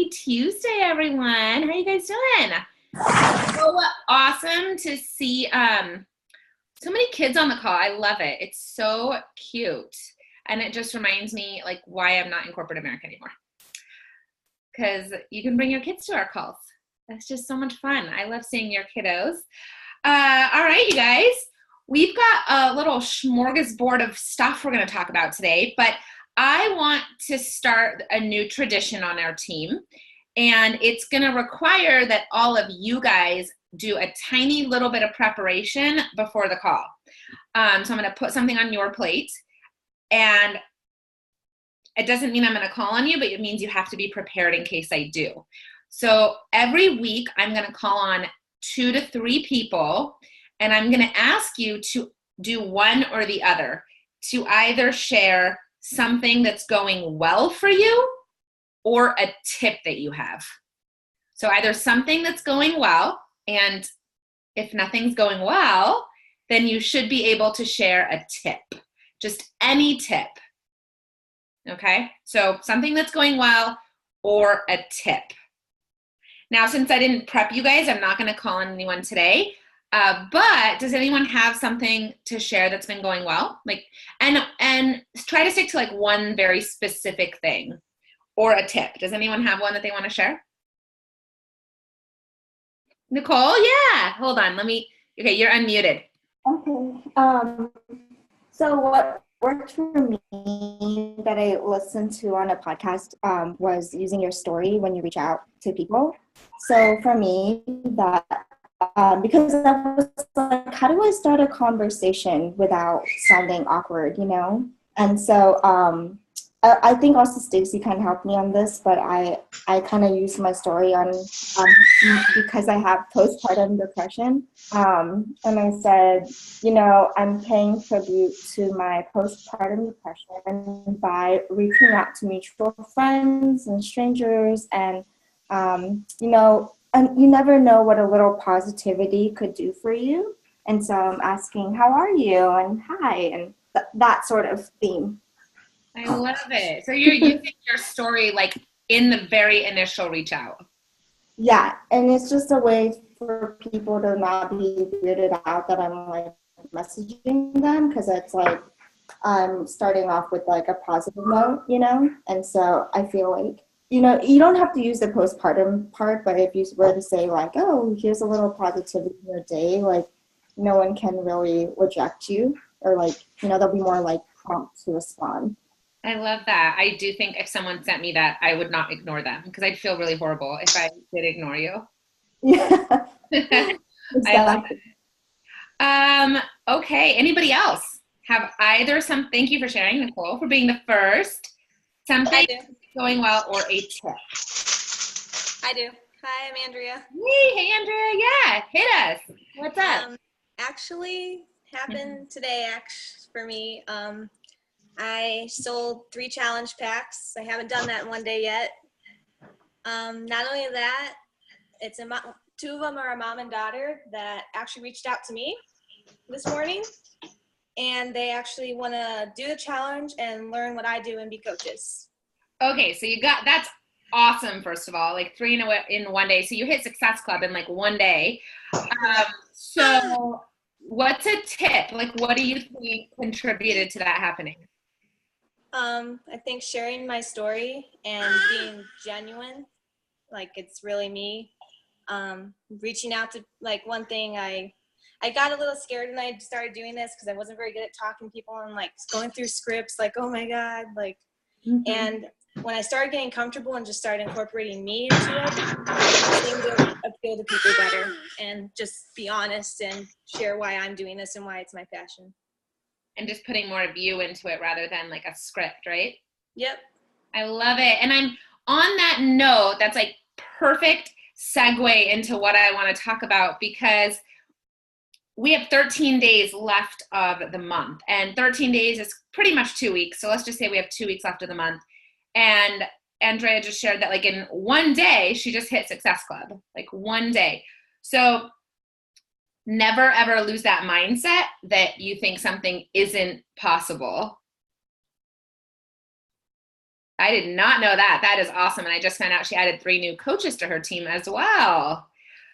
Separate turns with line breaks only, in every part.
Happy Tuesday, everyone. How you guys doing? So awesome to see so many kids on the call. I love it. It's so cute. And it just reminds me like why I'm not in corporate America anymore. Because you can bring your kids to our calls. That's just so much fun. I love seeing your kiddos. All right, you guys. We've got a little smorgasbord of stuff we're going to talk about today, but I want to start a new tradition on our team, and it's going to require that all of you guys do a tiny little bit of preparation before the call. So I'm going to put something on your plate, and it doesn't mean I'm going to call on you, but it means you have to be prepared in case I do. So every week I'm going to call on 2 to 3 people, and I'm going to ask you to do one or the other, to either share something that's going well for you or a tip that you have. So either something that's going well, and if nothing's going well, then you should be able to share a tip, just any tip. Okay, so something that's going well or a tip. Now, since I didn't prep you guys, I'm not going to call on anyone today. But does anyone have something to share that's been going well? And try to stick to like one very specific thing or a tip. Does anyone have one that they want to share? Nicole, yeah. Hold on. Okay, you're unmuted.
Okay. So what worked for me that I listened to on a podcast was using your story when you reach out to people. So for me, that because I was like, how do I start a conversation without sounding awkward, And so I think also Stacy kind of helped me on this, but I kind of used my story on because I have postpartum depression. And I said, I'm paying tribute to my postpartum depression by reaching out to mutual friends and strangers, and and you never know what a little positivity could do for you. And so I'm asking, how are you? And hi, and that sort of theme.
I love it. So you're using your story like in the very initial reach out.
Yeah, and it's just a way for people to not be weirded out that I'm like messaging them, because it's like I'm starting off with like a positive note, And so I feel like, you don't have to use the postpartum part, but if you were to say like, oh, here's a little positivity in your day, like no one can really reject you, or like, they'll be more like prompt to respond.
I love that. I do think if someone sent me that, I would not ignore them, because I'd feel really horrible if I did ignore you.
Yeah,
exactly. I love it. Okay, anybody else have thank you for sharing, Nicole, for being the first. Something going well or a tip.
I do. Hi, I'm Andrea.
Hey, Andrea. Yeah, hit us. What's up?
Actually happened today for me. I sold 3 challenge packs. I haven't done that in one day yet. Not only that, 2 of them are a mom and daughter that actually reached out to me this morning, and they actually want to do the challenge and learn what I do and be coaches.
Okay, so that's awesome. First of all, like 3 in one day. So you hit Success Club in like one day. So what's a tip? Like, what do you think contributed to that happening?
I think sharing my story and being genuine, like it's really me. Reaching out to, like, one thing, I got a little scared when I started doing this because I wasn't very good at talking to people and like going through scripts, like, oh my God, like, and when I started getting comfortable and just started incorporating me into it, it seemed to appeal to people better, and just be honest and share why I'm doing this and why it's my passion.
And just putting more of you into it rather than like a script, right?
Yep.
I love it. And I'm on that note, that's like perfect segue into what I want to talk about, because we have 13 days left of the month, and 13 days is pretty much 2 weeks. So let's just say we have 2 weeks left of the month. And Andrea just shared that like in one day, she just hit Success Club, like one day. So never ever lose that mindset that you think something isn't possible. I did not know that. That is awesome. And I just found out she added 3 new coaches to her team as well.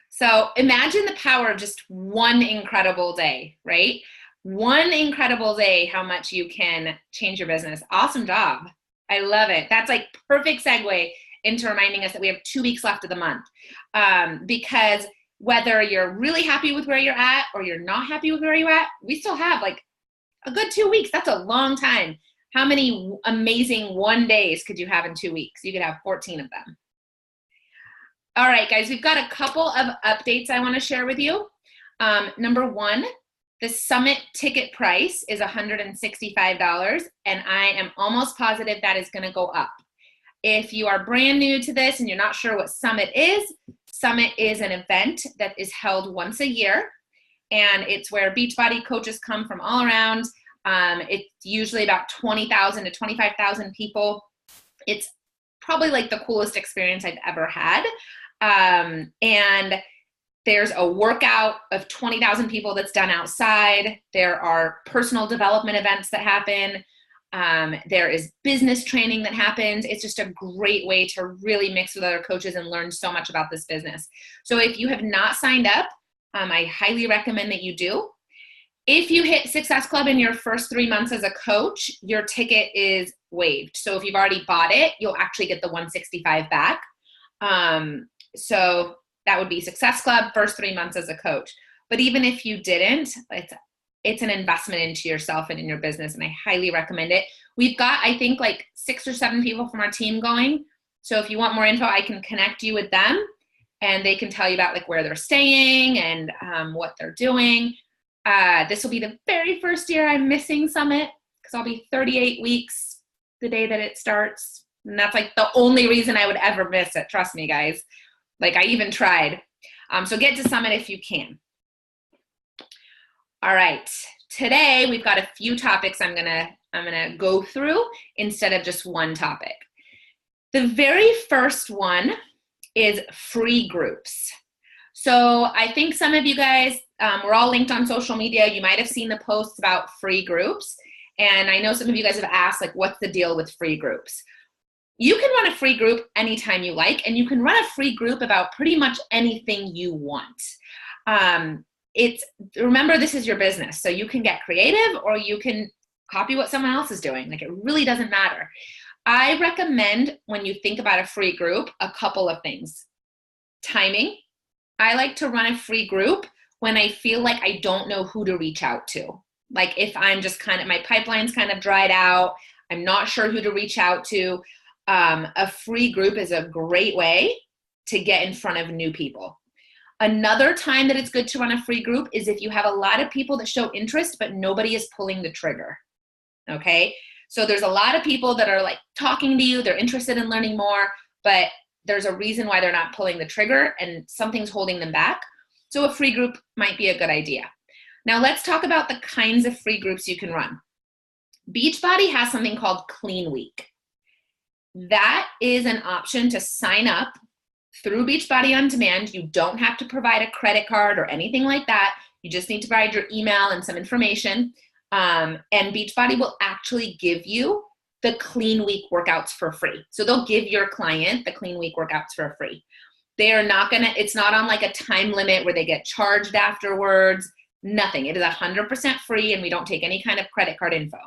So imagine the power of just one incredible day, right? One incredible day, how much you can change your business. Awesome job. I love it. That's like perfect segue into reminding us that we have 2 weeks left of the month. Because whether you're really happy with where you're at or you're not happy with where you're at, we still have like a good 2 weeks. That's a long time. How many amazing 1 days could you have in 2 weeks? You could have 14 of them. All right, guys, we've got a couple of updates I want to share with you. Number 1, the summit ticket price is $165, and I am almost positive that is going to go up. If you are brand new to this and you're not sure what Summit is an event that is held once a year, and it's where Beachbody coaches come from all around. It's usually about 20,000 to 25,000 people. It's probably like the coolest experience I've ever had. And there's a workout of 20,000 people that's done outside. There are personal development events that happen. There is business training that happens. It's just a great way to really mix with other coaches and learn so much about this business. So if you have not signed up, I highly recommend that you do. If you hit Success Club in your first 3 months as a coach, your ticket is waived. So if you've already bought it, you'll actually get the $165 back. So that would be Success Club, first 3 months as a coach. But even if you didn't, it's an investment into yourself and in your business, and I highly recommend it. We've got, I think, like 6 or 7 people from our team going. So if you want more info, I can connect you with them, and they can tell you about like where they're staying and what they're doing. This will be the very first year I'm missing Summit because I'll be 38 weeks the day that it starts. And that's like the only reason I would ever miss it. Trust me, guys. Like I even tried. So get to Summit if you can. All right. Today we've got a few topics I'm gonna go through instead of just one topic. The very first one is free groups. So I think some of you guys, we're all linked on social media. You might have seen the posts about free groups. And I know some of you guys have asked, like, what's the deal with free groups? You can run a free group anytime you like, and you can run a free group about pretty much anything you want. Remember, this is your business. So you can get creative or you can copy what someone else is doing. Like, it really doesn't matter. I recommend when you think about a free group, a couple of things. Timing. I like to run a free group when I feel like I don't know who to reach out to. Like if I'm just my pipeline's kind of dried out, I'm not sure who to reach out to. A free group is a great way to get in front of new people. Another time that it's good to run a free group is if you have a lot of people that show interest, but nobody is pulling the trigger. Okay. So there's a lot of people that are like talking to you, they're interested in learning more, but there's a reason why they're not pulling the trigger and something's holding them back. So a free group might be a good idea. Now let's talk about the kinds of free groups you can run. Beachbody has something called Clean Week. That is an option to sign up through Beachbody On Demand. You don't have to provide a credit card or anything like that. You just need to provide your email and some information. And Beachbody will actually give you the Clean Week workouts for free. So they'll give your client the Clean Week workouts for free. They are not it's not on like a time limit where they get charged afterwards, nothing. It is 100% free and we don't take any kind of credit card info.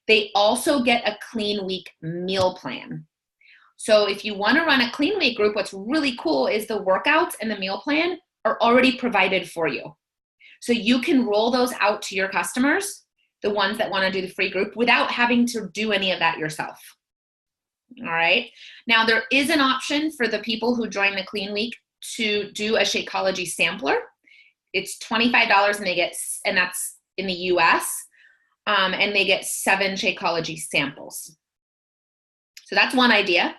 They also get a Clean Week meal plan. So if you want to run a Clean Week group, what's really cool is the workouts and the meal plan are already provided for you. So you can roll those out to your customers, the ones that want to do the free group, without having to do any of that yourself. All right. Now there is an option for the people who join the Clean Week to do a Shakeology sampler. It's $25 and that's in the US. And they get 7 Shakeology samples. So that's one idea.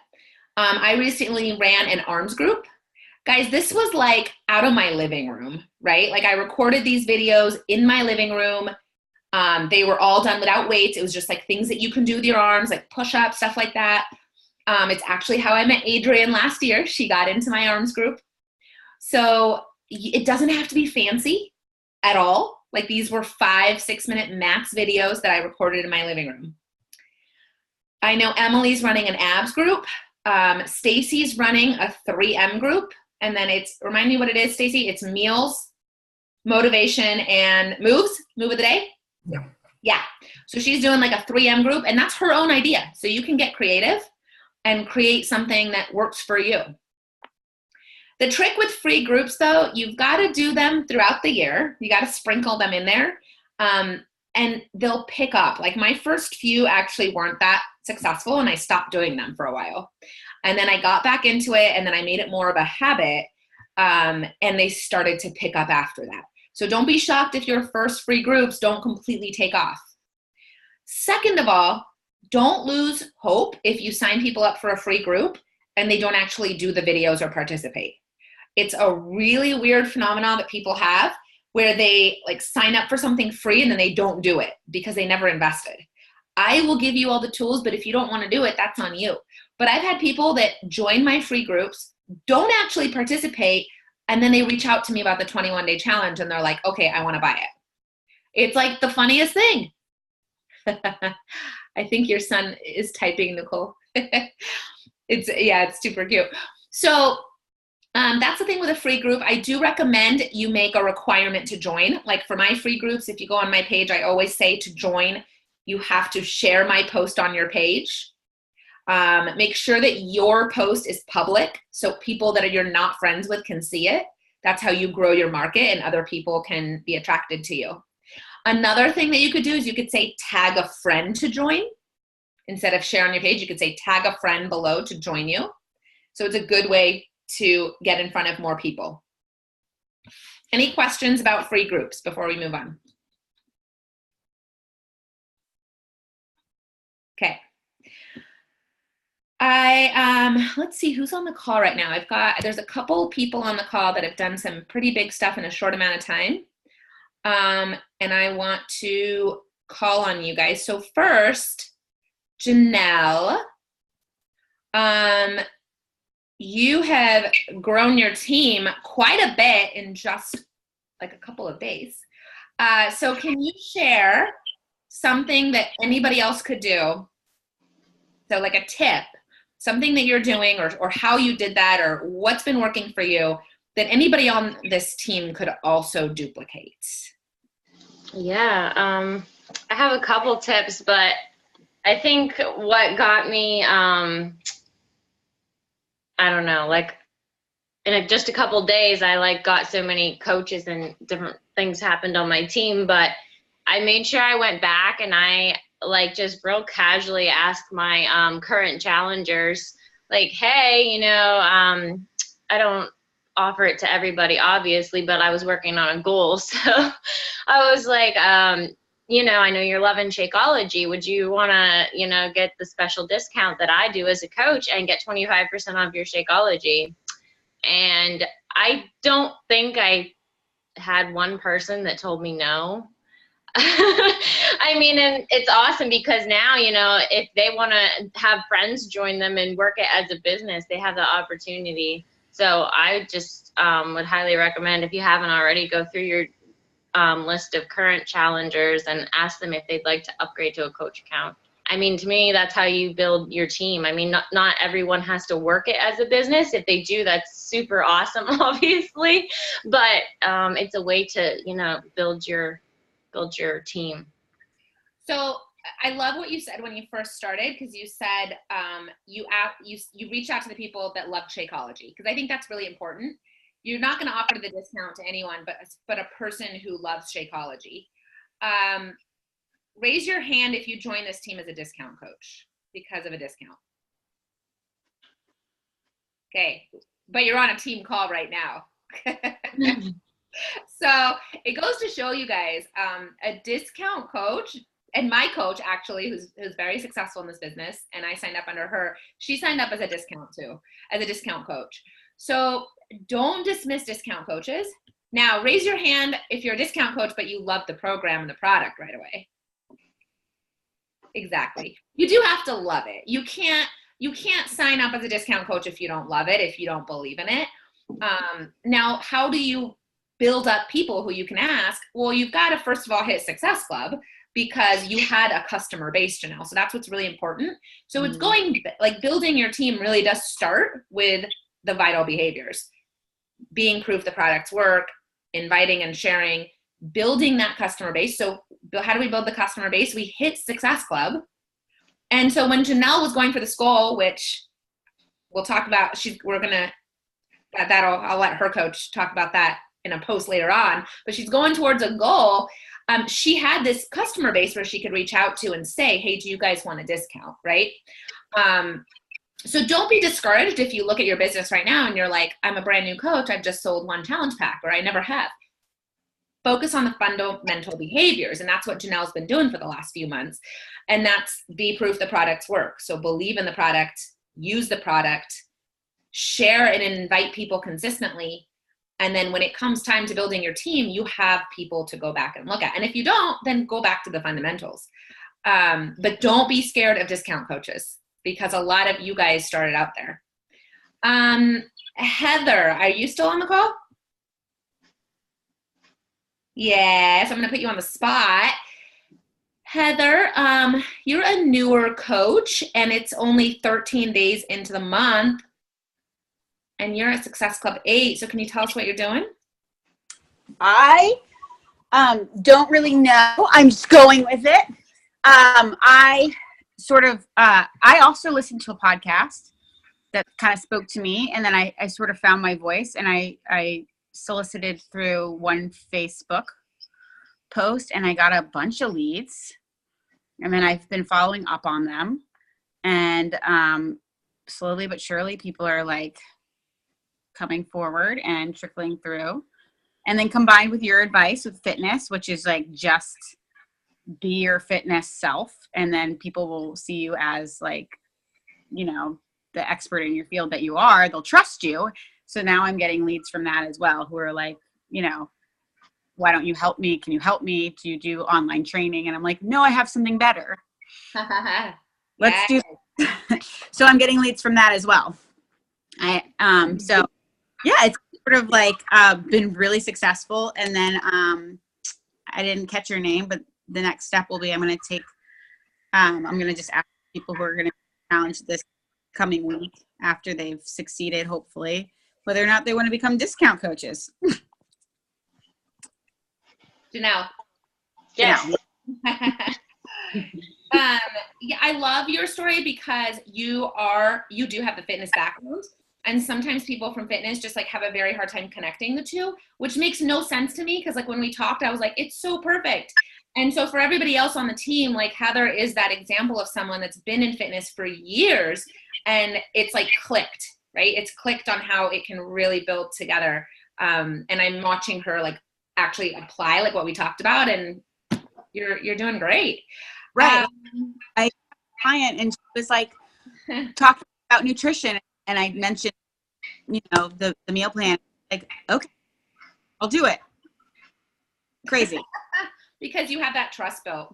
I recently ran an arms group. Guys, this was like out of my living room, right? Like I recorded these videos in my living room. They were all done without weights. It was just like things that you can do with your arms, like push-ups, stuff like that. It's actually how I met Adrienne last year. She got into my arms group. So it doesn't have to be fancy at all. Like these were 5-6 minute max videos that I recorded in my living room. I know Emily's running an abs group. Stacy's running a 3M group. And then remind me what it is, Stacy. It's meals, motivation, and move of the day.
Yeah.
Yeah. So she's doing like a 3M group, and that's her own idea. So you can get creative and create something that works for you. The trick with free groups, though, you've got to do them throughout the year. You got to sprinkle them in there, and they'll pick up. Like my first few actually weren't that successful, and I stopped doing them for a while. And then I got back into it, and then I made it more of a habit, and they started to pick up after that. So don't be shocked if your first free groups don't completely take off. Second of all, don't lose hope if you sign people up for a free group and they don't actually do the videos or participate. It's a really weird phenomenon that people have where they like sign up for something free and then they don't do it because they never invested. I will give you all the tools, but if you don't want to do it, that's on you. But I've had people that join my free groups, don't actually participate, and then they reach out to me about the 21-day challenge and they're like, okay, I want to buy it. It's like the funniest thing. I think your son is typing, Nicole. It's super cute. So that's the thing with a free group. I do recommend you make a requirement to join. Like for my free groups, if you go on my page, I always say to join, you have to share my post on your page. Make sure that your post is public so people that you're not friends with can see it. That's how you grow your market and other people can be attracted to you. Another thing that you could do is you could say tag a friend to join. Instead of share on your page, you could say tag a friend below to join you. So it's a good way to get in front of more people. Any questions about free groups before we move on? Okay. Let's see who's on the call right now. There's a couple people on the call that have done some pretty big stuff in a short amount of time. And I want to call on you guys. So first, Janelle, you have grown your team quite a bit in just like a couple of days. So can you share something that anybody else could do? So like a tip, something that you're doing or how you did that or what's been working for you that anybody on this team could also duplicate.
Yeah, I have a couple tips, but I think what got me, I don't know, like in just a couple days, I got so many coaches and different things happened on my team, but I made sure I went back and I just real casually asked my current challengers, like, hey, I don't offer it to everybody, obviously, but I was working on a goal. So I was like, I know you're loving Shakeology. Would you want to, get the special discount that I do as a coach and get 25% off your Shakeology? And I don't think I had one person that told me no. I mean, and it's awesome because now, if they want to have friends join them and work it as a business, they have the opportunity. So I just would highly recommend, if you haven't already, go through your list of current challengers and ask them if they'd like to upgrade to a coach account. I mean, to me, that's how you build your team. I mean, not everyone has to work it as a business. If they do, that's super awesome, obviously. But it's a way to, build your team.
So I love what you said when you first started, because you said you reached out to the people that love Shakeology, because I think that's really important. You're not going to offer the discount to anyone, but a person who loves Shakeology. Raise your hand if you join this team as a discount coach because of a discount. Okay, but you're on a team call right now. So it goes to show you guys, a discount coach, and my coach actually, who's very successful in this business, and I signed up under her, she signed up as a discount too, as a discount coach. So don't dismiss discount coaches. Now raise your hand if you're a discount coach, but you love the program and the product right away. Exactly. You do have to love it. You can't sign up as a discount coach if you don't love it, if you don't believe in it. Now, how do you build up people who you can ask? Well, you've got to, first of all, hit Success Club, because you had a customer base, Janelle. So that's what's really important. So it's going, like, building your team really does start with the vital behaviors. Being proof the products work, inviting and sharing, building that customer base. So how do we build the customer base? We hit Success Club. And so when Janelle was going for this goal, which we'll talk about, I'll let her coach talk about that in a post later on, but she's going towards a goal. She had this customer base where she could reach out to and say, hey, do you guys want a discount, right? So don't be discouraged if you look at your business right now and you're like, I'm a brand new coach, I've just sold one challenge pack, or I never have. Focus on the fundamental behaviors, and that's what Janelle's been doing for the last few months. And that's be proof the products work. So believe in the product, use the product, share and invite people consistently. And then when it comes time to building your team, you have people to go back and look at. And if you don't, then go back to the fundamentals. But don't be scared of discount coaches, because a lot of you guys started out there. Heather, are you still on the call? Yes, I'm going to put you on the spot. Heather, you're a newer coach, and it's only 13 days into the month, and you're at Success Club 8. So can you tell us what you're doing?
I don't really know. I'm just going with it. I also listened to a podcast that kind of spoke to me, and then I sort of found my voice, and I solicited through one Facebook post, and I got a bunch of leads, and then I've been following up on them, and slowly but surely people are like coming forward and trickling through. And then combined with your advice with fitness, which is like just be your fitness self, and then people will see you as like, you know, the expert in your field that you are. They'll trust you. So now I'm getting leads from that as well, who are like, you know, why don't you help me? Can you help me? Do you do online training? And I'm like, no, I have something better. Let's do that. So I'm getting leads from that as well. So yeah, it's sort of like been really successful. And then I didn't catch your name, but the next step will be I'm going to just ask people who are going to challenge this coming week after they've succeeded, hopefully, whether or not they want to become discount coaches.
Janelle.
Yes.
Yeah, I love your story because you do have the fitness background, and sometimes people from fitness just like have a very hard time connecting the two, which makes no sense to me, because like when we talked, I was like, it's so perfect. And so for everybody else on the team, like Heather is that example of someone that's been in fitness for years, and it's like clicked, right? It's clicked on how it can really build together. And I'm watching her like actually apply like what we talked about, and you're doing great.
Right. I had a client, and she was like talking about nutrition, and I mentioned, you know, the meal plan. Like, okay, I'll do it. Crazy.
Because you have that trust built.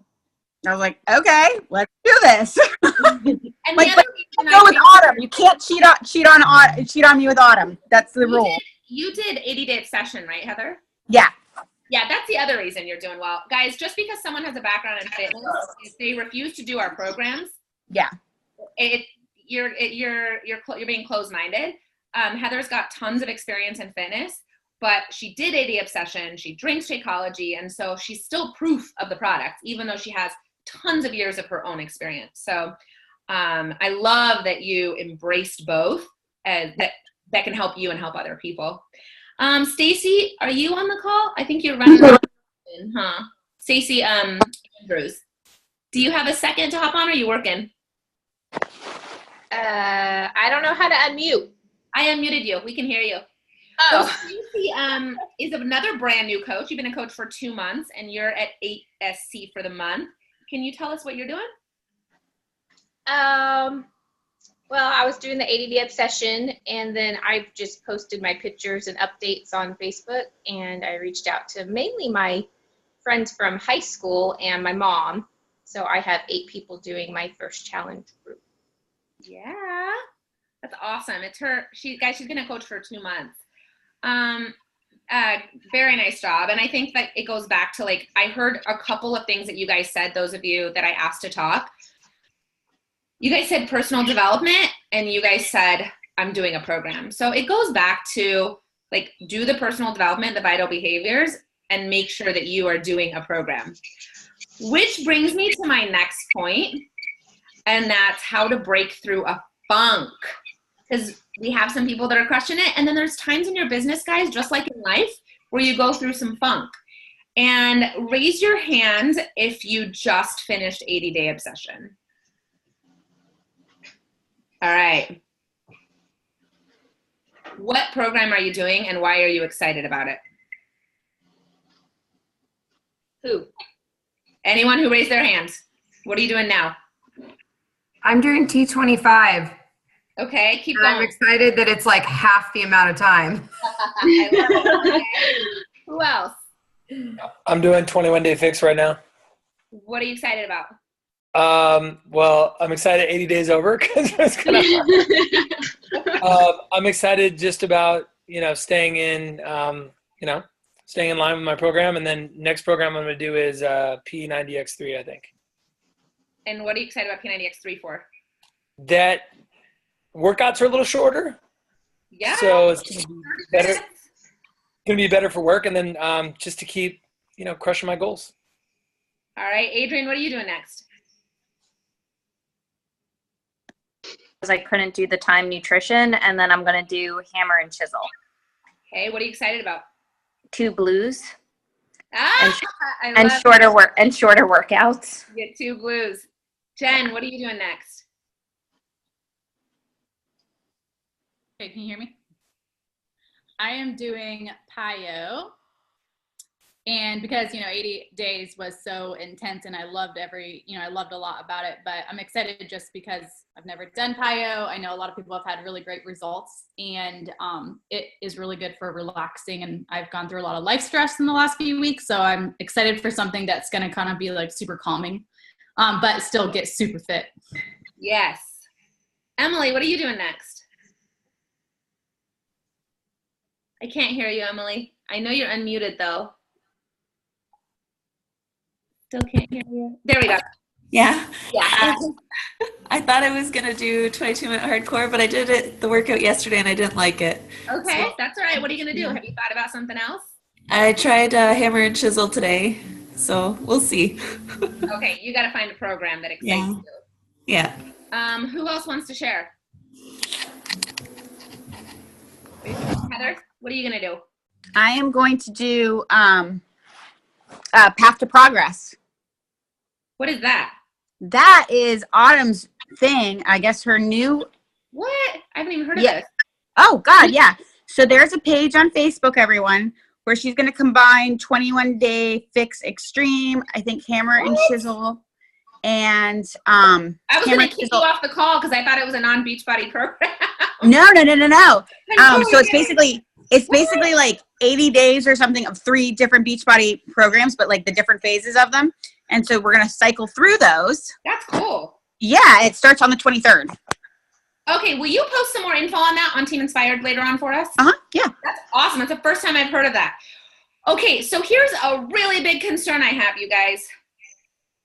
I was like, okay, let's do this.
And
like, go with Autumn. You can't cheat on me with Autumn. That's the rule.
You did 80-day obsession, right, Heather?
Yeah.
Yeah, that's the other reason you're doing well. Guys, just because someone has a background in fitness, if they refuse to do our programs,
yeah,
you're being closed-minded. Heather's got tons of experience in fitness, but she did 80 obsession. She drinks Shakeology, and so she's still proof of the product, even though she has tons of years of her own experience. So I love that you embraced both, and that can help you and help other people. Stacy, are you on the call? I think you're running around, huh? Stacy Andrews. Do you have a second to hop on, or are you working?
I don't know how to unmute.
I unmuted you. We can hear you.
Oh.
So Stacy is another brand new coach. You've been a coach for 2 months, and you're at 8SC for the month. Can you tell us what you're doing?
Well, I was doing the 80-day obsession, and then I've just posted my pictures and updates on Facebook, and I reached out to mainly my friends from high school and my mom. So I have 8 people doing my first challenge group.
Yeah, that's awesome. It's her. She's been a coach for 2 months. Very nice job. And I think that it goes back to like, I heard a couple of things that you guys said, those of you that I asked to talk. You guys said personal development and you guys said, I'm doing a program. So it goes back to like, do the personal development, the vital behaviors, and make sure that you are doing a program. Which brings me to my next point, and that's how to break through a funk. Because we have some people that are crushing it, and then there's times in your business, guys, just like in life, where you go through some funk. And raise your hand if you just finished 80-Day Obsession. All right. What program are you doing, and why are you excited about it? Who? Anyone who raised their hands. What are you doing now?
I'm doing T25.
Okay, keep
And
going.
I'm excited that it's like half the amount of time.
I love it. Okay. Who else?
I'm doing 21 Day Fix right now.
What are you excited about?
Well, I'm excited 80 days over because it's gonna. I'm excited just about staying in staying in line with my program, and then next program I'm gonna do is P90X3, I think.
And what are you excited about P90X3 for?
That workouts are a little shorter,
Yeah.
so it's gonna be better. Gonna be better for work, and then just to keep crushing my goals.
All right, Adrian, what are you doing next?
I couldn't do the time nutrition, and then I'm going to do hammer and chisel.
Okay, what are you excited about?
2 blues
Ah, I
and
love
shorter workouts.
it. Get 2 blues. Jen, what are you doing next?
Okay, can you hear me? I am doing PIO. And because, 80 days was so intense and I loved I loved a lot about it, but I'm excited just because I've never done PIO. I know a lot of people have had really great results, and it is really good for relaxing. And I've gone through a lot of life stress in the last few weeks. So I'm excited for something that's going to kind of be like super calming, but still get super fit.
Yes. Emily, what are you doing next? I can't hear you, Emily. I know you're unmuted though. Still can't hear you. There we go.
Yeah.
Yeah.
I thought I was going to do 22-minute hardcore, but I did the workout yesterday and I didn't like it.
Okay,
So,
that's all right. What are you going to do? Have you thought about something else?
I tried hammer and chisel today, so we'll see.
Okay, you got to find a program that excites you.
Yeah.
Who else wants to share? Heather, what are you going to do?
I am going to do Path to Progress.
What is that?
That is Autumn's thing. I guess her new.
What? I haven't even heard of
Yeah.
this.
Oh, God, yeah. So there's a page on Facebook, everyone, where she's going to combine 21 Day Fix Extreme, I think Hammer and Chisel, and
I was
Hammer
going
and
to kick
Chisel.
you off the call because I thought it was a non-Beachbody program.
No. So
Totally
it's basically like 80 days or something of 3 different Beachbody programs, but like the different phases of them. And so we're going to cycle through those.
That's cool.
Yeah, it starts on the 23rd.
Okay, will you post some more info on that on Team Inspired later on for us?
Yeah.
That's awesome. It's the first time I've heard of that. Okay, so here's a really big concern I have, you guys.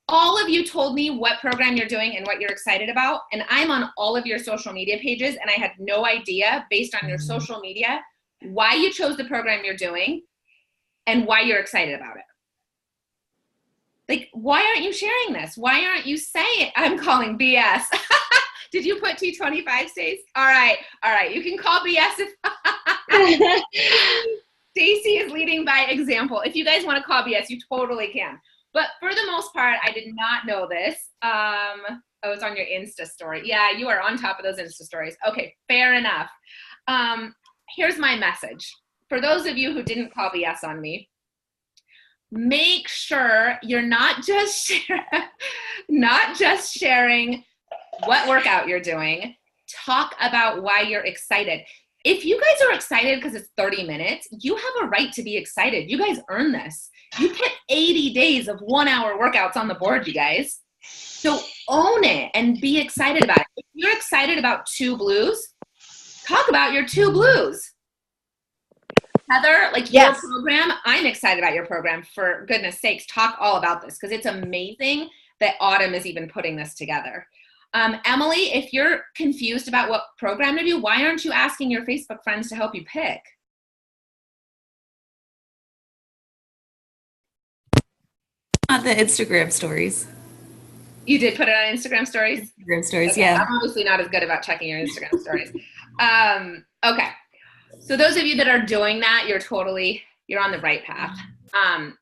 All of you told me what program you're doing and what you're excited about, and I'm on all of your social media pages, and I had no idea, based on your social media, why you chose the program you're doing and why you're excited about it. Like, why aren't you sharing this? Why aren't you saying, I'm calling BS. Did you put T25 Stace? All right. You can call BS if Stacy is leading by example. If you guys want to call BS, you totally can. But for the most part, I did not know this. Oh, it's on your Insta story. Yeah, you are on top of those Insta stories. Okay, fair enough. Here's my message. For those of you who didn't call BS on me, make sure you're not just sharing what workout you're doing. Talk about why you're excited. If you guys are excited because it's 30 minutes, you have a right to be excited. You guys earn this. You put 80 days of 1-hour workouts on the board, you guys. So own it and be excited about it. If you're excited about 2 blues, talk about your 2 blues. Heather, like
Yes.
your program, I'm excited about your program. For goodness sakes, talk all about this because it's amazing that Autumn is even putting this together. Emily, if you're confused about what program to do, why aren't you asking your Facebook friends to help you pick?
On the Instagram stories.
You did put it on Instagram stories?
Instagram stories,
Okay,
yeah.
I'm obviously not as good about checking your Instagram stories. Okay. So those of you that are doing that, you're on the right path.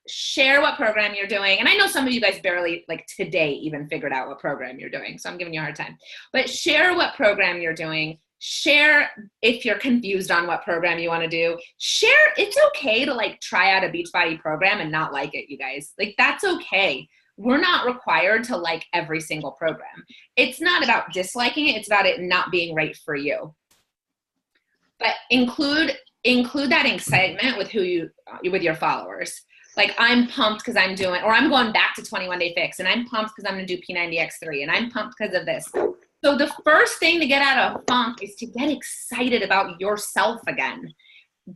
Share what program you're doing. And I know some of you guys barely, like today, even figured out what program you're doing. So I'm giving you a hard time. But share what program you're doing. Share if you're confused on what program you want to do. Share, it's okay to like try out a Beachbody program and not like it, you guys. Like that's okay. We're not required to like every single program. It's not about disliking it. It's about it not being right for you. But include that excitement with with your followers. Like I'm pumped because I'm going back to 21 Day Fix, and I'm pumped because I'm going to do P90X3, and I'm pumped because of this. So the first thing to get out of funk is to get excited about yourself again.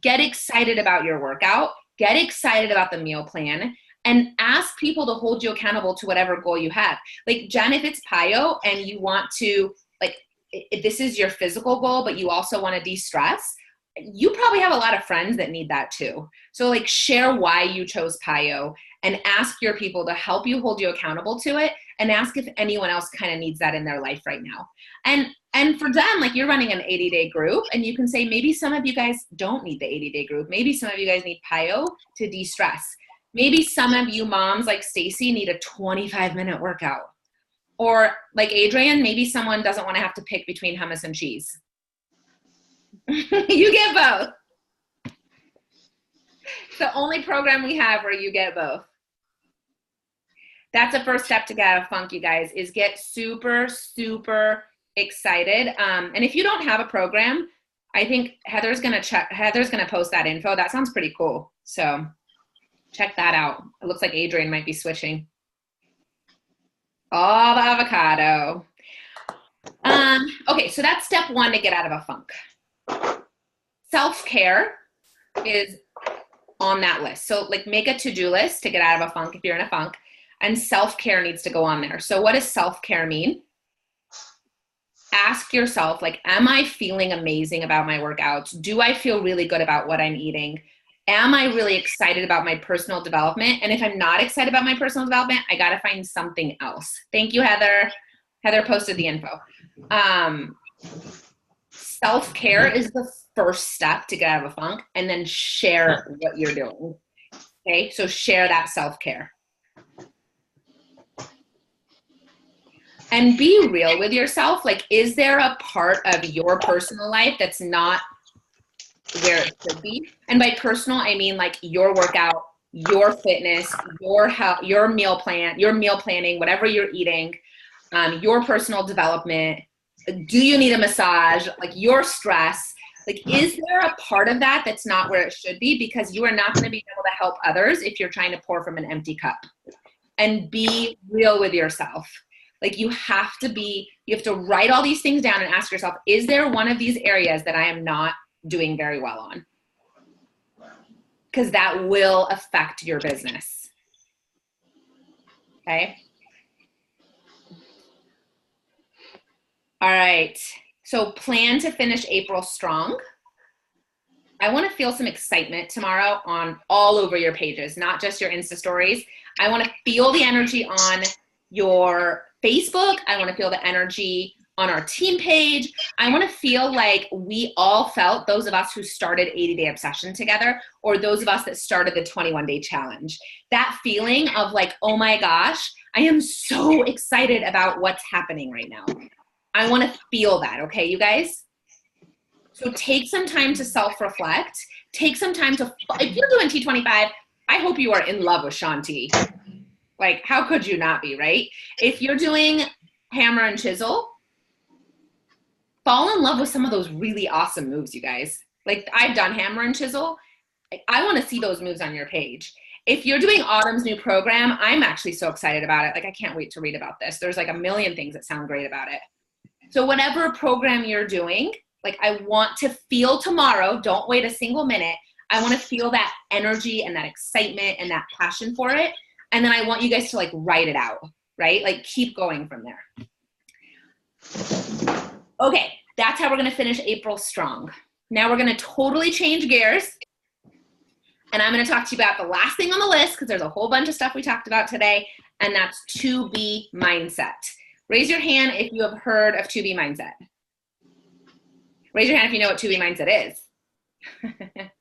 Get excited about your workout. Get excited about the meal plan, and ask people to hold you accountable to whatever goal you have. Like Jen, if it's PiYo and you want to, like, if this is your physical goal, but you also want to de-stress, you probably have a lot of friends that need that too. So like share why you chose PiYo and ask your people to help you hold you accountable to it, and ask if anyone else kind of needs that in their life right now. And for them, like you're running an 80-day group, and you can say maybe some of you guys don't need the 80-day group. Maybe some of you guys need PiYo to de-stress. Maybe some of you moms like Stacy need a 25-minute workout. Or like Adrian, maybe someone doesn't want to have to pick between hummus and cheese. You get both. It's the only program we have where you get both. That's the first step to get out of funk, you guys, is get super, super excited. And if you don't have a program, I think Heather's gonna post that info. That sounds pretty cool. So check that out. It looks like Adrian might be switching. Oh, the avocado. Okay, so that's step one to get out of a funk. Self-care is on that list. So like make a to-do list to get out of a funk if you're in a funk, and self-care needs to go on there. So what does self-care mean? Ask yourself, like, am I feeling amazing about my workouts? Do I feel really good about what I'm eating? Am I really excited about my personal development? And if I'm not excited about my personal development, I got to find something else. Thank you, Heather. Heather posted the info. Self-care is the first step to get out of a funk, and then share what you're doing. Okay, so share that self-care. And be real with yourself. Like, is there a part of your personal life that's not where it should be? And by personal, I mean like your workout, your fitness, your health, your meal planning, whatever you're eating, your personal development. Do you need a massage? Like your stress. Like, is there a part of that that's not where it should be? Because you are not going to be able to help others if you're trying to pour from an empty cup. And be real with yourself. Like you have to write all these things down and ask yourself, is there one of these areas that I am not doing very well on? Because that will affect your business. Okay. All right. So plan to finish April strong. I want to feel some excitement tomorrow on all over your pages, not just your Insta stories. I want to feel the energy on your Facebook. I want to feel the energy on our team page. I want to feel like we all felt, those of us who started 80-Day Obsession together, or those of us that started the 21-Day Challenge, that feeling of like, oh my gosh, I am so excited about what's happening right now. I want to feel that, okay, you guys? So take some time to self-reflect. Take some time to, if you're doing T25, I hope you are in love with Shanti. Like, how could you not be, right? If you're doing hammer and chisel, fall in love with some of those really awesome moves, you guys. Like, I've done hammer and chisel. I want to see those moves on your page. If you're doing Autumn's new program, I'm actually so excited about it. Like, I can't wait to read about this. There's like a million things that sound great about it. So whatever program you're doing, like, I want to feel tomorrow, don't wait a single minute. I want to feel that energy and that excitement and that passion for it. And then I want you guys to like write it out, right? Like keep going from there. Okay, that's how we're going to finish April strong. Now we're going to totally change gears. And I'm going to talk to you about the last thing on the list because there's a whole bunch of stuff we talked about today, and that's to be mindset. Raise your hand if you have heard of to be mindset. Raise your hand if you know what to be mindset is.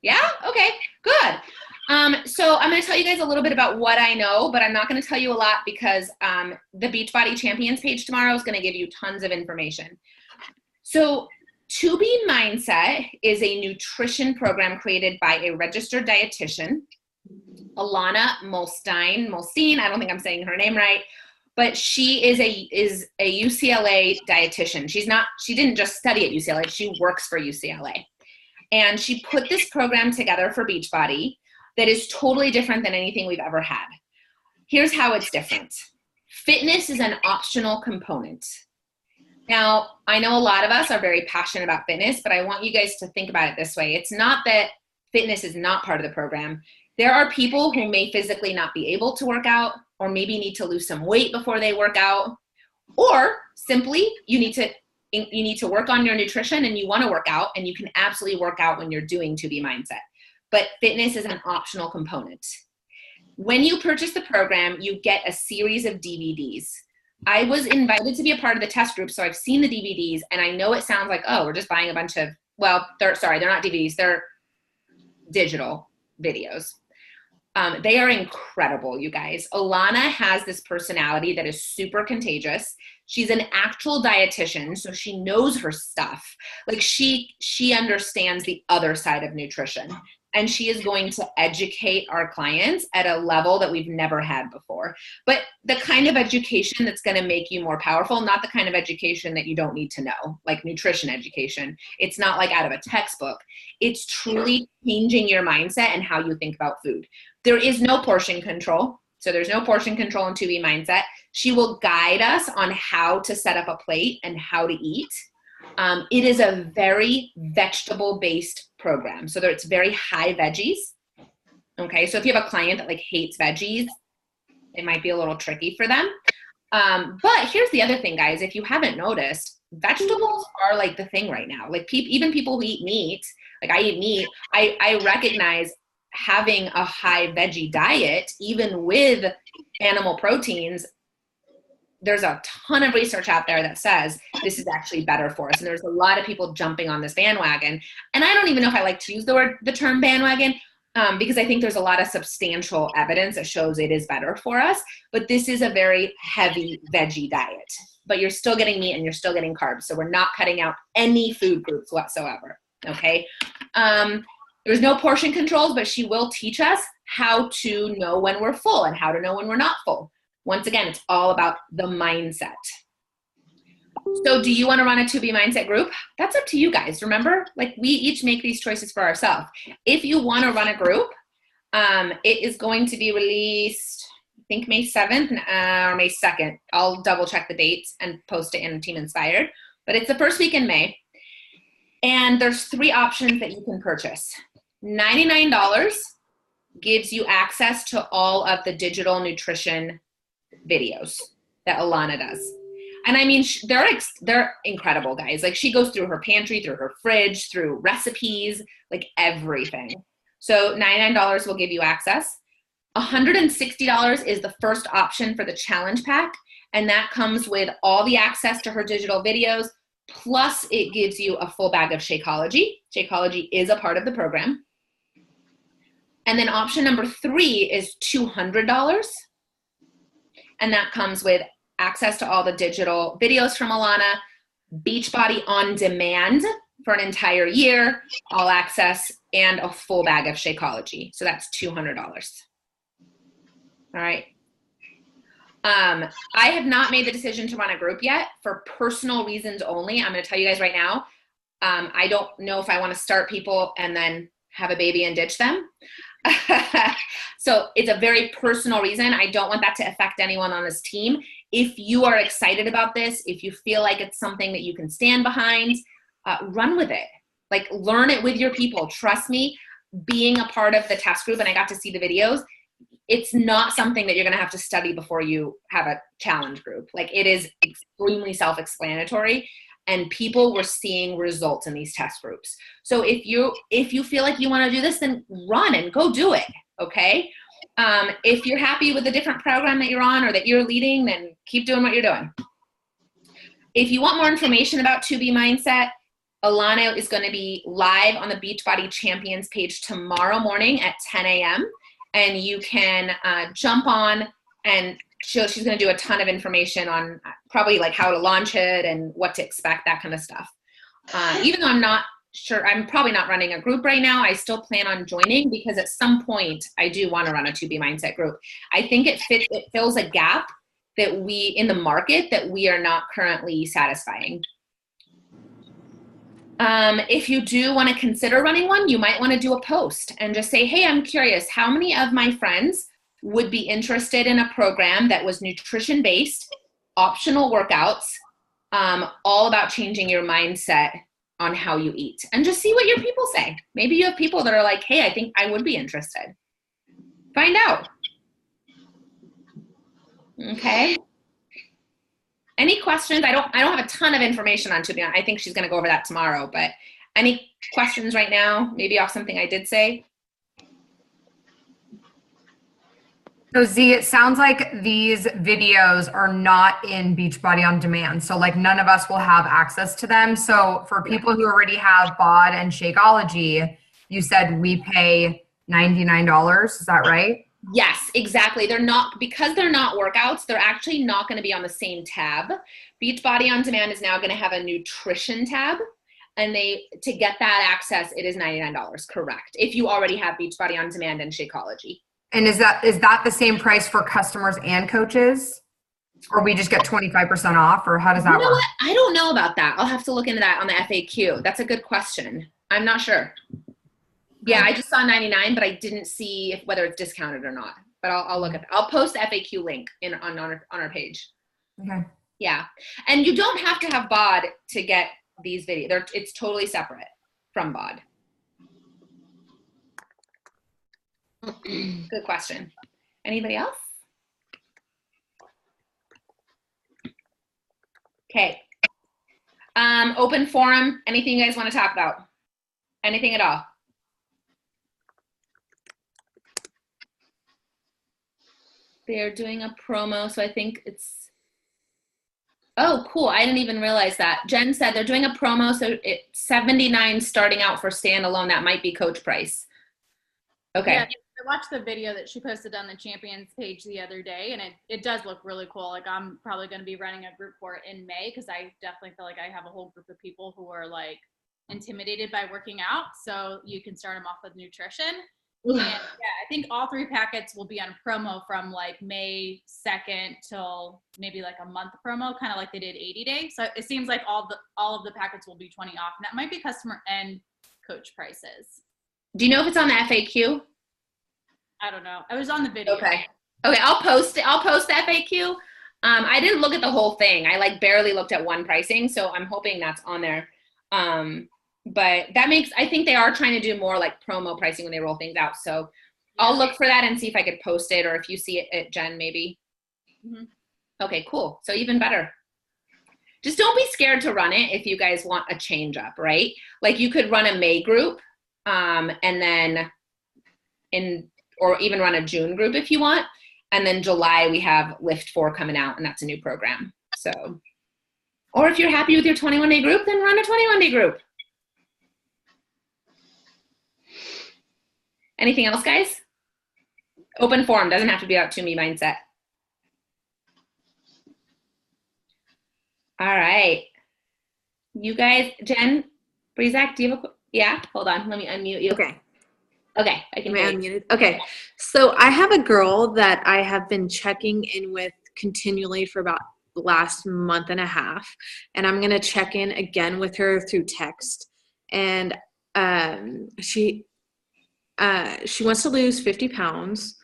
Yeah? Okay, good. So I'm going to tell you guys a little bit about what I know, but I'm not going to tell you a lot because the Beachbody Champions page tomorrow is going to give you tons of information. So To Be Mindset is a nutrition program created by a registered dietitian, Alana Molstein. I don't think I'm saying her name right, but she is a UCLA dietitian. She didn't just study at UCLA, she works for UCLA. And she put this program together for Beachbody that is totally different than anything we've ever had. Here's how it's different. Fitness is an optional component. Now, I know a lot of us are very passionate about fitness, but I want you guys to think about it this way. It's not that fitness is not part of the program. There are people who may physically not be able to work out, or maybe need to lose some weight before they work out, or simply you need to work on your nutrition and you want to work out, and you can absolutely work out when you're doing To Be Mindset. But fitness is an optional component. When you purchase the program, you get a series of DVDs. I was invited to be a part of the test group, so I've seen the DVDs, and I know it sounds like, oh, we're just buying a bunch of, well, they're not DVDs, they're digital videos. They are incredible, you guys. Alana has this personality that is super contagious. She's an actual dietitian, so she knows her stuff. Like she understands the other side of nutrition, and she is going to educate our clients at a level that we've never had before. But the kind of education that's going to make you more powerful, not the kind of education that you don't need to know, like nutrition education. It's not like out of a textbook. It's truly changing your mindset and how you think about food. There is no portion control. So there's no portion control in To Be Mindset. She will guide us on how to set up a plate and how to eat. It is a very vegetable-based program. So it's very high veggies. Okay, so if you have a client that like hates veggies, it might be a little tricky for them. But here's the other thing, guys. If you haven't noticed, vegetables are like the thing right now. Like even people who eat meat, like I eat meat, I recognize having a high veggie diet, even with animal proteins, there's a ton of research out there that says this is actually better for us. And there's a lot of people jumping on this bandwagon. And I don't even know if I like to use the term bandwagon because I think there's a lot of substantial evidence that shows it is better for us. But this is a very heavy veggie diet. But you're still getting meat and you're still getting carbs. So we're not cutting out any food groups whatsoever. Okay. There's no portion controls, but she will teach us how to know when we're full and how to know when we're not full. Once again, it's all about the mindset. So do you want to run a To Be Mindset group? That's up to you guys. Remember, like we each make these choices for ourselves. If you want to run a group, it is going to be released, I think May 7th or May 2nd. I'll double check the dates and post it in Team Inspired. But it's the first week in May. And there's 3 options that you can purchase. $99 gives you access to all of the digital nutrition videos that Alana does. And I mean, they're incredible, guys. Like she goes through her pantry, through her fridge, through recipes, like everything. So $99 will give you access. $160 is the first option for the challenge pack. And that comes with all the access to her digital videos. Plus it gives you a full bag of Shakeology. Shakeology is a part of the program. And then option number 3 is $200. And that comes with access to all the digital videos from Alana, Beachbody on demand for an entire year, all access, and a full bag of Shakeology. So that's $200. All right. I have not made the decision to run a group yet for personal reasons only. I'm going to tell you guys right now, I don't know if I want to start people and then have a baby and ditch them. So it's a very personal reason. I don't want that to affect anyone on this team. If you are excited about this, if you feel like it's something that you can stand behind, run with it. Like learn it with your people. Trust me, being a part of the test group and I got to see the videos, it's not something that you're going to have to study before you have a challenge group. Like, it is extremely self-explanatory, and people were seeing results in these test groups. So if you feel like you want to do this, then run and go do it. Okay. If you're happy with a different program that you're on or that you're leading, then keep doing what you're doing. If you want more information about 2B Mindset, Alana is going to be live on the Beachbody Champions page tomorrow morning at 10 a.m. And you can jump on, and she's going to do a ton of information on probably like how to launch it and what to expect, that kind of stuff. Even though I'm not sure, I'm probably not running a group right now, I still plan on joining, because at some point I do want to run a 2B Mindset group. I think it fills a gap that in the market that we are not currently satisfying. If you do want to consider running one, you might want to do a post and just say, hey, I'm curious, how many of my friends would be interested in a program that was nutrition-based, optional workouts, all about changing your mindset on how you eat, and just see what your people say. Maybe you have people that are like, hey, I think I would be interested. Find out. Okay. Any questions? I don't have a ton of information on 2B. I think she's going to go over that tomorrow, but any questions right now? Maybe off something I did say?
So Z, it sounds like these videos are not in Beachbody On Demand. So like none of us will have access to them. So for people who already have BOD and Shakeology, you said we pay $99. Is that right?
Yes, exactly. Because they're not workouts, they're actually not going to be on the same tab. Beachbody On Demand is now going to have a nutrition tab, and to get that access, it is $99, correct, if you already have Beachbody On Demand and Shakeology.
And is that the same price for customers and coaches? Or we just get 25% off, or how does that work?
What? I don't know about that. I'll have to look into that on the FAQ. That's a good question. I'm not sure. Yeah, I just saw 99, but I didn't see whether it's discounted or not. But I'll look at that. I'll post the FAQ link on our page.
Okay.
Yeah, and you don't have to have BOD to get these videos. It's totally separate from BOD. Good question. Anybody else? Okay. Open forum. Anything you guys want to talk about? Anything at all? They're doing a promo, so I think it's, oh, cool. I didn't even realize that. Jen said they're doing a promo, so it's $79 starting out for standalone. That might be coach price. Okay.
Yeah, I watched the video that she posted on the Champions page the other day, and it does look really cool. Like, I'm probably going to be running a group for it in May, because I definitely feel like I have a whole group of people who are like intimidated by working out. So you can start them off with nutrition. And yeah, I think all 3 packets will be on promo from like May 2nd till maybe like a month promo, kind of like they did 80 days. So it seems like all of the packets will be 20 off, and that might be customer and coach prices.
Do you know if it's on the FAQ?
I don't know. I was on the video.
Okay. I'll post it. I'll post the FAQ. I didn't look at the whole thing. I like barely looked at one pricing, so I'm hoping that's on there. But I think they are trying to do more like promo pricing when they roll things out. So I'll look for that and see if I could post it, or if you see it, Jen, maybe. Mm-hmm. Okay, cool. So even better. Just don't be scared to run it if you guys want a change up, right? Like, you could run a May group, and then or even run a June group if you want. And then July we have Lift 4 coming out, and that's a new program. So, or if you're happy with your 21-day group, then run a 21-day group. Anything else, guys? Open forum, doesn't have to be about 2B Mindset. All right. You guys, Jen, Breezak, do you have yeah? Hold on, let me unmute you.
Okay.
Okay, I can hear you.
Unmuted. Okay, so I have a girl that I have been checking in with continually for about the last month and a half, and I'm gonna check in again with her through text. And she wants to lose 50 pounds.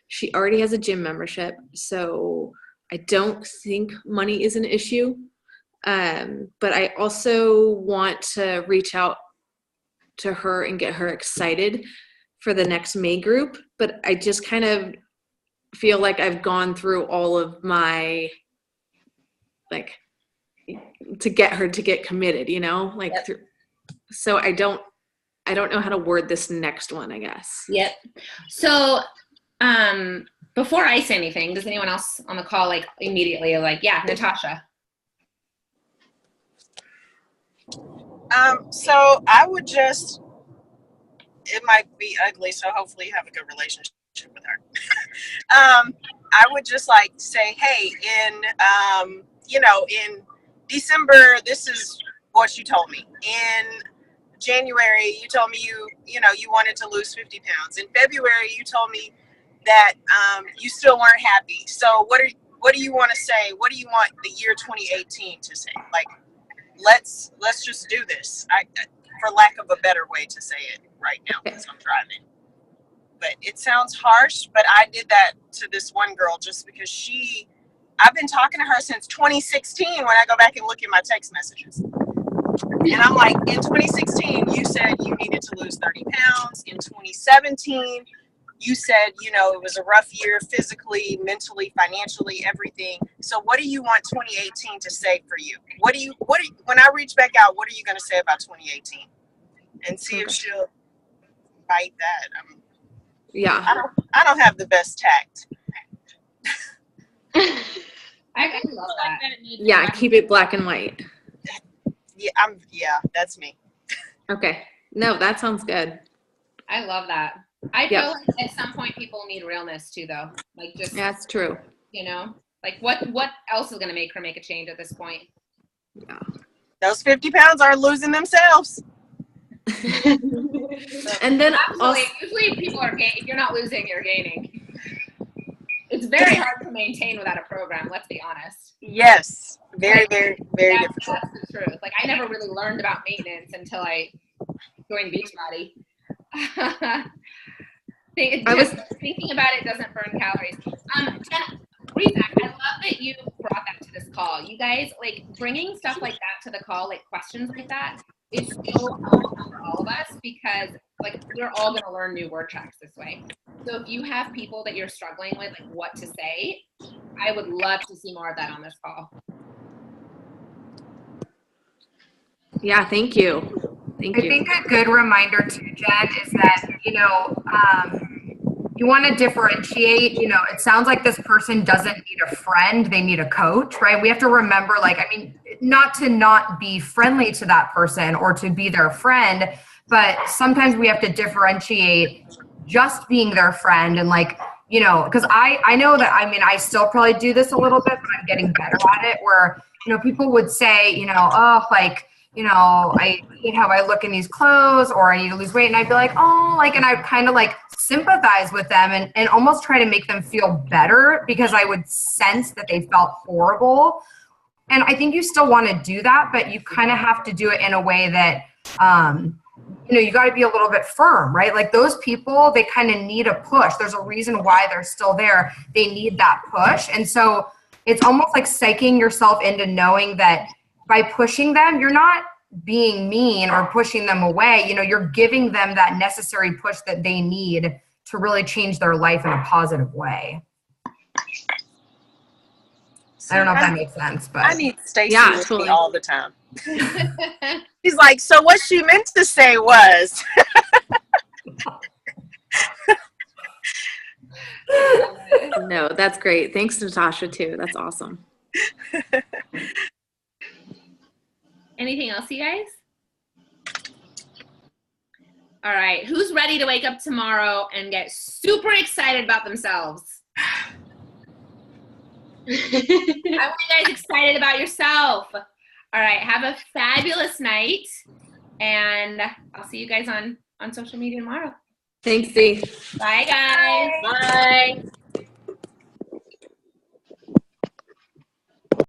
She already has a gym membership, so I don't think money is an issue. But I also want to reach out to her and get her excited for the next May group, but I just kind of feel like I've gone through all of my, like, to get her to get committed, you know, like, so I don't know how to word this next one, I guess.
Yep. So, before I say anything, does anyone else on the call, like, immediately, like, yeah, Natasha?
So I would just, it might be ugly, so hopefully you have a good relationship with her. I would just like say, hey, in December, this is what you told me. In January, you told me you wanted to lose 50 pounds. In February, you told me that you still weren't happy. So what do you want to say? What do you want the year 2018 to say? Like, let's just do this. For lack of a better way to say it right now, because I'm driving. But it sounds harsh, but I did that to this one girl just because I've been talking to her since 2016 when I go back and look at my text messages. And I'm like, in 2016, you said you needed to lose 30 pounds. In 2017, you said, it was a rough year physically, mentally, financially, everything. So what do you want 2018 to say for you? When I reach back out, what are you going to say about 2018? And see if she'll bite that.
Yeah.
I don't have the best tact.
I love that.
Yeah, keep it black and white.
Yeah, that's me. Okay.
No, that sounds good.
I love that. I feel like at some point people need realness too, though. Like, just,
that's true.
Like what else is going to make her make a change at this point?
Yeah.
Those 50 pounds are losing themselves.
And then
usually people are if you're not losing, you're gaining. It's very hard to maintain without a program, let's be honest.
Yes. Very, very, very difficult.
That's the truth. Like, I never really learned about maintenance until I joined Beachbody. Thinking about it doesn't burn calories. Jen, I love that you brought that to this call. You guys, like, bringing stuff like that to the call, like questions like that, is so helpful for all of us because, like, we're all going to learn new word tracks this way. So if you have people that you're struggling with, like, what to say, I would love to see more of that on this call.
Yeah, thank you.
I think a good reminder too, Jen, is that, you want to differentiate, it sounds like this person doesn't need a friend, they need a coach, right? We have to remember, not to not be friendly to that person or to be their friend, but sometimes we have to differentiate just being their friend and because I know that, I still probably do this a little bit, but I'm getting better at it where, people would say, I hate how I look in these clothes or I need to lose weight. And I'd be like, and I'd kind of sympathize with them and almost try to make them feel better because I would sense that they felt horrible. And I think you still want to do that, but you kind of have to do it in a way that, you got to be a little bit firm, right? Like those people, they kind of need a push. There's a reason why they're still there. They need that push. And so it's almost like psyching yourself into knowing that by pushing them, you're not being mean or pushing them away. You're giving them that necessary push that they need to really change their life in a positive way. I don't know if that makes sense, but
I need Stacey with me all the time. He's like, so what she meant to say was.
No, that's great. Thanks, Natasha, too. That's awesome.
Anything else, you guys? All right. Who's ready to wake up tomorrow and get super excited about themselves? I want you guys excited about yourself. All right. Have a fabulous night. And I'll see you guys on social media tomorrow.
Thanks, Dee.
Bye, guys.
Bye.